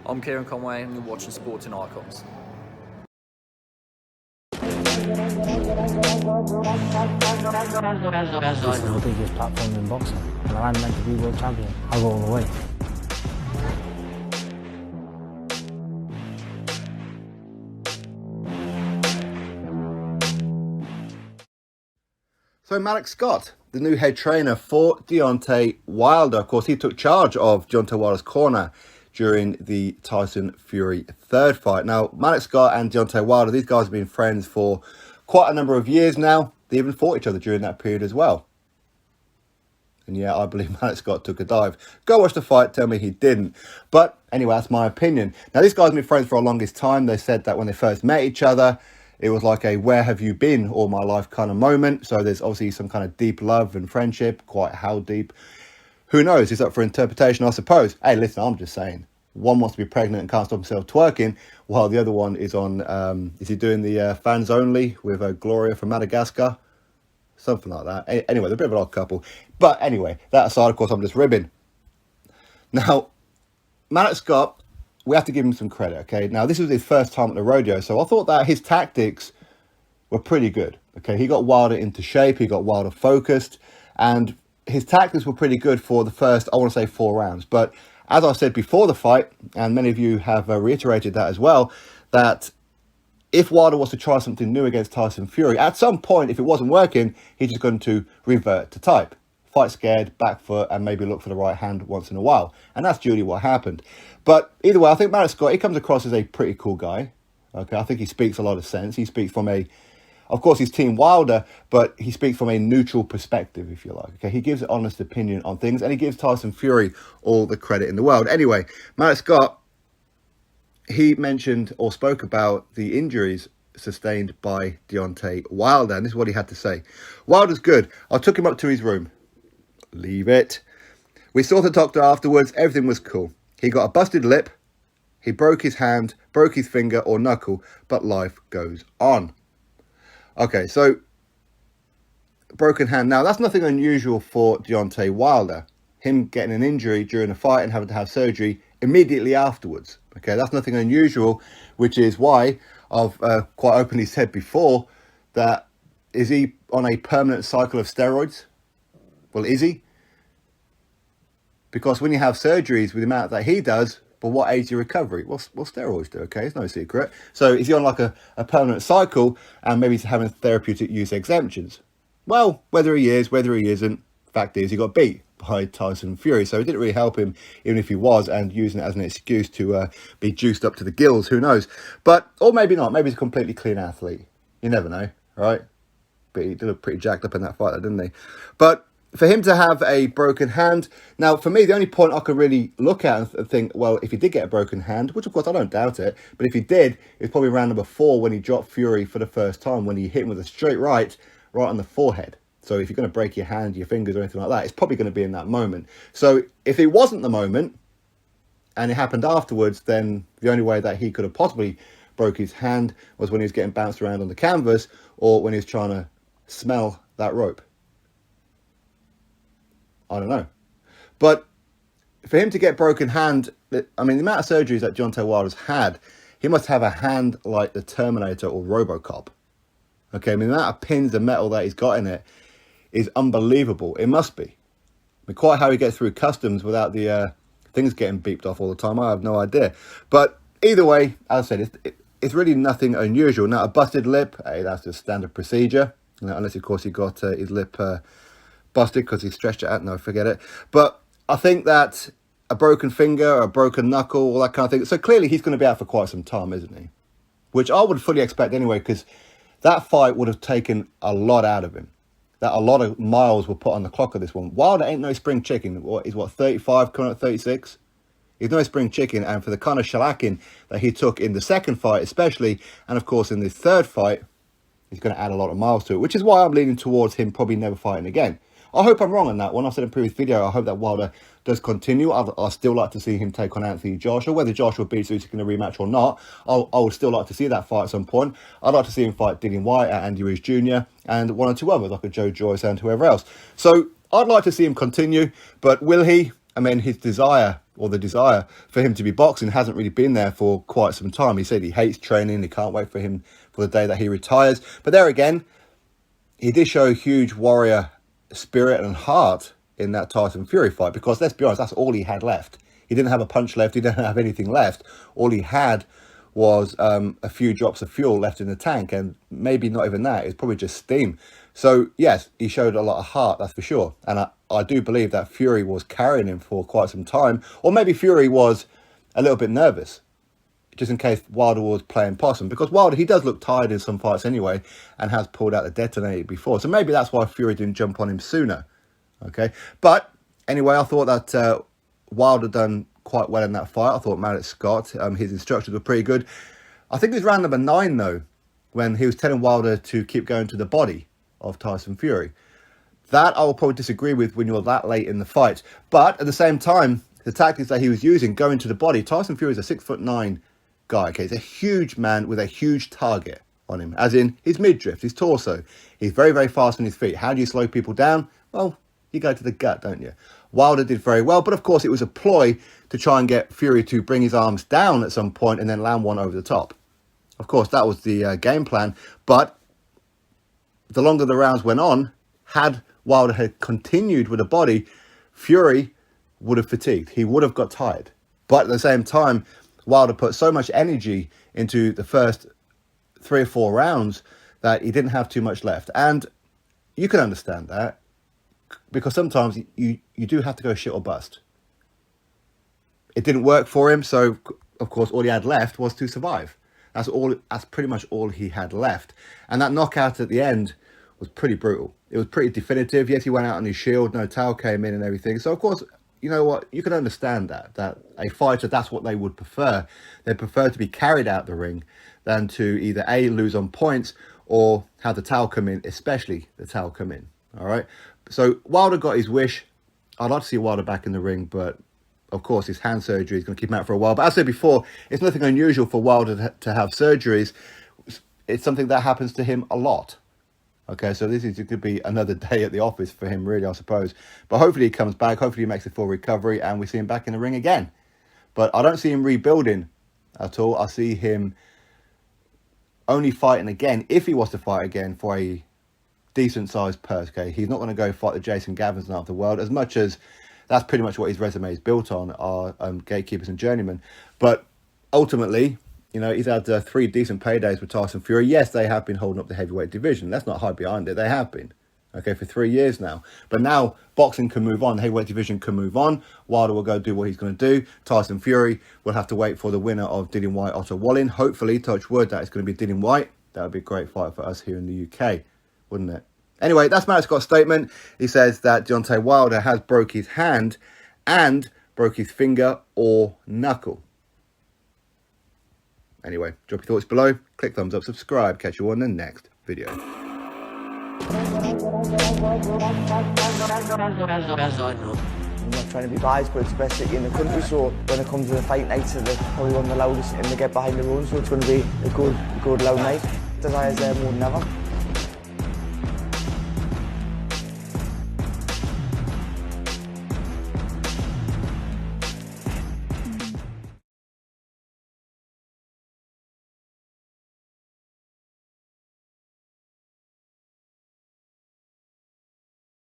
I'm Kieran Conway and you're watching Sporting Icons. This is the biggest platform in boxing, and I'm meant to be world champion. I'll go all the way. So Malik Scott, the new head trainer for Deontay Wilder. Of course, he took charge of Deontay Wilder's corner during the Tyson Fury third fight. Now, Malik Scott and Deontay Wilder, these guys have been friends for quite a number of years now. They even fought each other during that period as well. And yeah, I believe Malik Scott took a dive. Go watch the fight, tell me he didn't. But anyway, that's my opinion. Now, these guys have been friends for the longest time. They said that when they first met each other, it was like a where have you been all my life kind of moment. So there's obviously some kind of deep love and friendship. Quite how deep? Who knows? It's up for interpretation, I suppose. Hey, listen, I'm just saying. One wants to be pregnant and can't stop himself twerking, while the other one is on, is he doing the fans only with Gloria from Madagascar? Something like that. Anyway, they're a bit of an odd couple. But anyway, that aside, of course, I'm just ribbing. Now, Malik Scott, we have to give him some credit, okay? Now, this was his first time at the rodeo, so I thought that his tactics were pretty good, okay? He got Wilder into shape, he got Wilder focused, and his tactics were pretty good for the first, I want to say, 4 rounds. But as I said before the fight, and many of you have reiterated that as well, that if Wilder was to try something new against Tyson Fury, at some point, if it wasn't working, he's just going to revert to type. Fight scared, back foot, and maybe look for the right hand once in a while. And that's duly what happened. But either way, I think Malik Scott, he comes across as a pretty cool guy. Okay, I think he speaks a lot of sense. He speaks from of course, he's Team Wilder, but he speaks from a neutral perspective, if you like. Okay, he gives an honest opinion on things, and he gives Tyson Fury all the credit in the world. Anyway, Malik Scott, he mentioned or spoke about the injuries sustained by Deontay Wilder, and this is what he had to say. Wilder's good. I took him up to his room. Leave it. We saw the doctor afterwards. Everything was cool. He got a busted lip. He broke his hand, broke his finger or knuckle, but life goes on. Okay, so broken hand. Now, that's nothing unusual for Deontay Wilder. Him getting an injury during a fight and having to have surgery immediately afterwards. Okay, that's nothing unusual, which is why I've quite openly said before that, is he on a permanent cycle of steroids? Well, is he? Because when you have surgeries with the amount that he does, but what aids your recovery? Well, steroids do, okay? It's no secret. So is he on like a permanent cycle and maybe he's having therapeutic use exemptions? Well, whether he is, whether he isn't, fact is he got beat by Tyson Fury. So it didn't really help him, even if he was, and using it as an excuse to be juiced up to the gills, who knows? But, or maybe not. Maybe he's a completely clean athlete. You never know, right? But he did look pretty jacked up in that fight, didn't he? But for him to have a broken hand, now for me, the only point I could really look at and think, well, if he did get a broken hand, which of course I don't doubt it, but if he did, it's probably round number 4 when he dropped Fury for the first time, when he hit him with a straight right on the forehead. So if you're going to break your hand, your fingers or anything like that, it's probably going to be in that moment. So if it wasn't the moment and it happened afterwards, then the only way that he could have possibly broke his hand was when he was getting bounced around on the canvas or when he was trying to smell that rope. I don't know. But for him to get broken hand, I mean, the amount of surgeries that Deontay Wilder's had, he must have a hand like the Terminator or RoboCop. Okay, I mean, the amount of pins and metal that he's got in it is unbelievable. It must be. I mean, quite how he gets through customs without the things getting beeped off all the time, I have no idea. But either way, as I said, it's really nothing unusual. Now, a busted lip, hey, that's just standard procedure. You know, unless, of course, he got his lip busted because he stretched it out. No, forget it. But I think that a broken finger, a broken knuckle, all that kind of thing. So clearly he's going to be out for quite some time, isn't he? Which I would fully expect anyway, because that fight would have taken a lot out of him. That a lot of miles were put on the clock of this one. Wilder ain't no spring chicken. He's 35, coming up 36? He's no spring chicken. And for the kind of shellacking that he took in the second fight especially, and of course in this third fight, he's going to add a lot of miles to it, which is why I'm leaning towards him probably never fighting again. I hope I'm wrong on that one. I said in a previous video, I hope that Wilder does continue. I'd still like to see him take on Anthony Joshua. Whether Joshua beats Usyk in a rematch or not, I would still like to see that fight at some point. I'd like to see him fight Dillian Whyte, Andy Ruiz Jr. and one or two others, like a Joe Joyce and whoever else. So I'd like to see him continue, but will he? I mean, his desire, or the desire for him to be boxing, hasn't really been there for quite some time. He said he hates training. He can't wait for the day that he retires. But there again, he did show a huge warrior spirit and heart in that Tyson Fury fight, because let's be honest, that's all he had left. He didn't have a punch left. He didn't have anything left. All he had was a few drops of fuel left in the tank, and maybe not even that. It's probably just steam. So yes, he showed a lot of heart, that's for sure. And I do believe that Fury was carrying him for quite some time, or maybe Fury was a little bit nervous, just in case Wilder was playing possum, because Wilder, he does look tired in some fights anyway, and has pulled out the detonator before. So maybe that's why Fury didn't jump on him sooner. Okay, but anyway, I thought that Wilder done quite well in that fight. I thought Malik Scott, his instructions were pretty good. I think it was round number 9 though, when he was telling Wilder to keep going to the body of Tyson Fury. That I will probably disagree with when you're that late in the fight. But at the same time, the tactics that he was using, going to the body, Tyson Fury is a 6'9" guy. Okay, he's a huge man with a huge target on him, as in his midriff, his torso. He's very, very fast on his feet. How do you slow people down? Well, you go to the gut, don't you? Wilder did very well, but of course it was a ploy to try and get Fury to bring his arms down at some point and then land one over the top. Of course, that was the game plan, but the longer the rounds went on, had Wilder had continued with the body, Fury would have fatigued. He would have got tired. But at the same time, Wilder put so much energy into the first 3 or 4 rounds that he didn't have too much left. And you can understand that, because sometimes you do have to go shit or bust. It didn't work for him, so of course all he had left was to survive. That's pretty much all he had left. And that knockout at the end was pretty brutal. It was pretty definitive. Yes, he went out on his shield, no towel came in and everything. So of course, you know what, you can understand that a fighter, that's what they would prefer. They prefer to be carried out the ring than to either A, lose on points, or have the towel come in, especially the towel come in. All right. So Wilder got his wish. I'd like to see Wilder back in the ring, but of course his hand surgery is going to keep him out for a while. But as I said before, it's nothing unusual for Wilder to have surgeries. It's something that happens to him a lot. Okay, so it could be another day at the office for him, really, I suppose. But hopefully he comes back. Hopefully he makes a full recovery and we see him back in the ring again. But I don't see him rebuilding at all. I see him only fighting again, if he was to fight again, for a decent sized purse. Okay, he's not going to go fight the Jason Gavins of the world, as much as that's pretty much what his resume is built on, are gatekeepers and journeymen. But ultimately, you know, he's had 3 decent paydays with Tyson Fury. Yes, they have been holding up the heavyweight division. Let's not hide behind it. They have been, okay, for 3 years now. But now boxing can move on. The heavyweight division can move on. Wilder will go do what he's going to do. Tyson Fury will have to wait for the winner of Dillian Whyte, Otto Wallin. Hopefully, touch wood, that it's going to be Dillian Whyte. That would be a great fight for us here in the UK, wouldn't it? Anyway, that's Malik Scott's statement. He says that Deontay Wilder has broke his hand and broke his finger or knuckle. Anyway, drop your thoughts below. Click thumbs up, subscribe. Catch you on the next video. I'm not trying to be biased, but it's the best city in the country, so when it comes to the fight nights, they're probably one of the loudest, and they get behind the rules, so it's going to be a good loud night. Desire's there more than ever.